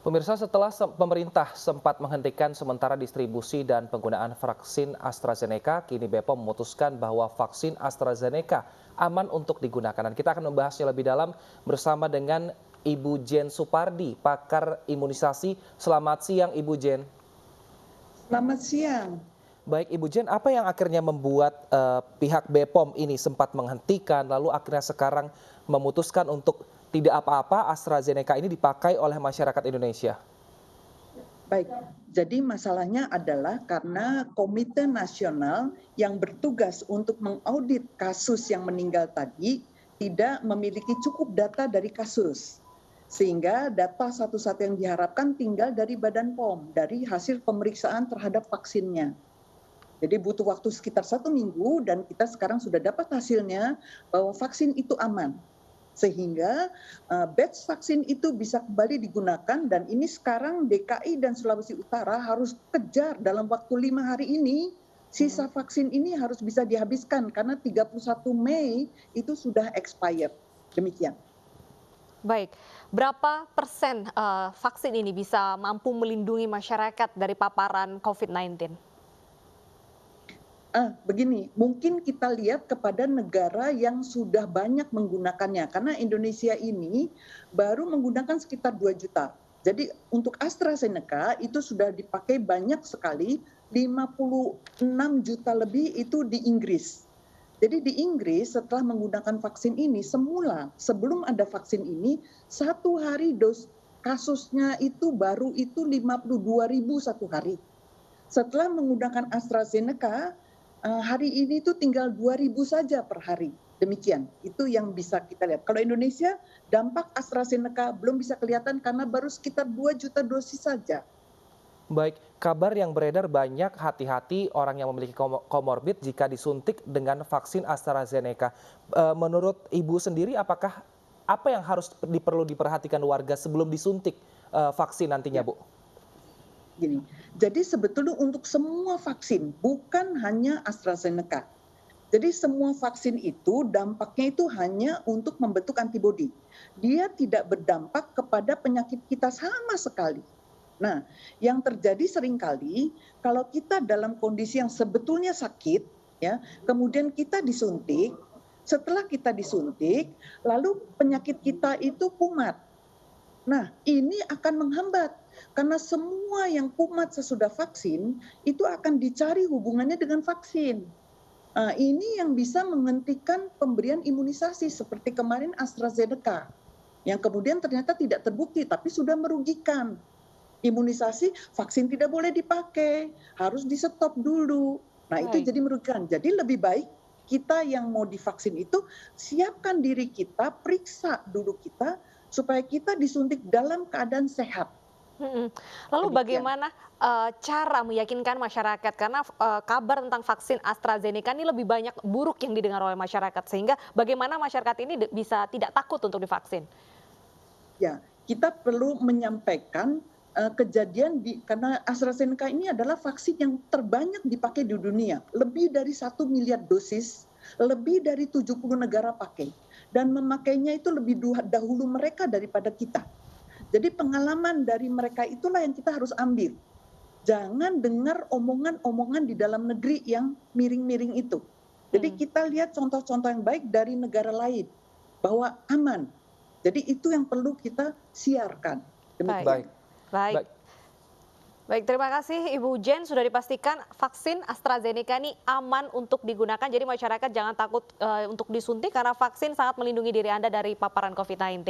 Pemirsa, setelah pemerintah sempat menghentikan sementara distribusi dan penggunaan vaksin AstraZeneca, kini BPOM memutuskan bahwa vaksin AstraZeneca aman untuk digunakan. Dan kita akan membahasnya lebih dalam bersama dengan Ibu Jen Supardi, pakar imunisasi. Selamat siang, Ibu Jen. Selamat siang. Baik, Ibu Jen, apa yang akhirnya membuat pihak BPOM ini sempat menghentikan, lalu akhirnya sekarang memutuskan untuk tidak apa-apa AstraZeneca ini dipakai oleh masyarakat Indonesia? Baik, jadi masalahnya adalah karena Komite Nasional yang bertugas untuk mengaudit kasus yang meninggal tadi tidak memiliki cukup data dari kasus. Sehingga data satu-satu yang diharapkan tinggal dari Badan POM, dari hasil pemeriksaan terhadap vaksinnya. Jadi butuh waktu sekitar 1 minggu dan kita sekarang sudah dapat hasilnya bahwa vaksin itu aman. Sehingga batch vaksin itu bisa kembali digunakan dan ini sekarang DKI dan Sulawesi Utara harus kejar dalam waktu 5 hari ini sisa vaksin ini harus bisa dihabiskan karena 31 Mei itu sudah expired. Demikian. Baik, berapa persen vaksin ini bisa mampu melindungi masyarakat dari paparan COVID-19? Begini, mungkin kita lihat kepada negara yang sudah banyak menggunakannya karena Indonesia ini baru menggunakan sekitar 2 juta. Jadi untuk AstraZeneca itu sudah dipakai banyak sekali, 56 juta lebih itu di Inggris. Jadi di Inggris setelah menggunakan vaksin ini semula sebelum ada vaksin ini 1 hari kasusnya itu baru itu 52.000 1 hari. Setelah menggunakan AstraZeneca hari ini itu tinggal 2.000 saja per hari. Demikian, itu yang bisa kita lihat. Kalau Indonesia, dampak AstraZeneca belum bisa kelihatan karena baru sekitar 2 juta dosis saja. Baik, kabar yang beredar banyak hati-hati orang yang memiliki komorbid jika disuntik dengan vaksin AstraZeneca. Menurut Ibu sendiri, apakah apa yang perlu diperhatikan warga sebelum disuntik vaksin nantinya, Bu? Gini, jadi sebetulnya untuk semua vaksin, bukan hanya AstraZeneca. Jadi semua vaksin itu dampaknya itu hanya untuk membentuk antibodi. Dia tidak berdampak kepada penyakit kita sama sekali. Nah, yang terjadi seringkali kalau kita dalam kondisi yang sebetulnya sakit, ya, kemudian kita disuntik, setelah kita disuntik, lalu penyakit kita itu kumat. Nah, ini akan menghambat karena semua yang kumat sesudah vaksin itu akan dicari hubungannya dengan vaksin. Ini yang bisa menghentikan pemberian imunisasi seperti kemarin AstraZeneca yang kemudian ternyata tidak terbukti tapi sudah merugikan. Imunisasi vaksin tidak boleh dipakai, harus di-stop dulu. Nah, itu jadi merugikan. Jadi lebih baik kita yang mau divaksin itu siapkan diri kita, periksa dulu kita supaya kita disuntik dalam keadaan sehat. Lalu Demikian. bagaimana cara meyakinkan masyarakat karena kabar tentang vaksin AstraZeneca ini lebih banyak buruk yang didengar oleh masyarakat sehingga bagaimana masyarakat ini bisa tidak takut untuk divaksin? Ya, kita perlu menyampaikan kejadian karena AstraZeneca ini adalah vaksin yang terbanyak dipakai di dunia, lebih dari 1 miliar dosis, lebih dari 70 negara pakai dan memakainya itu lebih dahulu mereka daripada kita. Jadi pengalaman dari mereka itulah yang kita harus ambil. Jangan dengar omongan-omongan di dalam negeri yang miring-miring itu. Jadi kita lihat contoh-contoh yang baik dari negara lain bahwa aman. Jadi itu yang perlu kita siarkan. Demikian. Baik, terima kasih Ibu Jen, sudah dipastikan vaksin AstraZeneca ini aman untuk digunakan. Jadi masyarakat jangan takut untuk disuntik karena vaksin sangat melindungi diri Anda dari paparan COVID-19.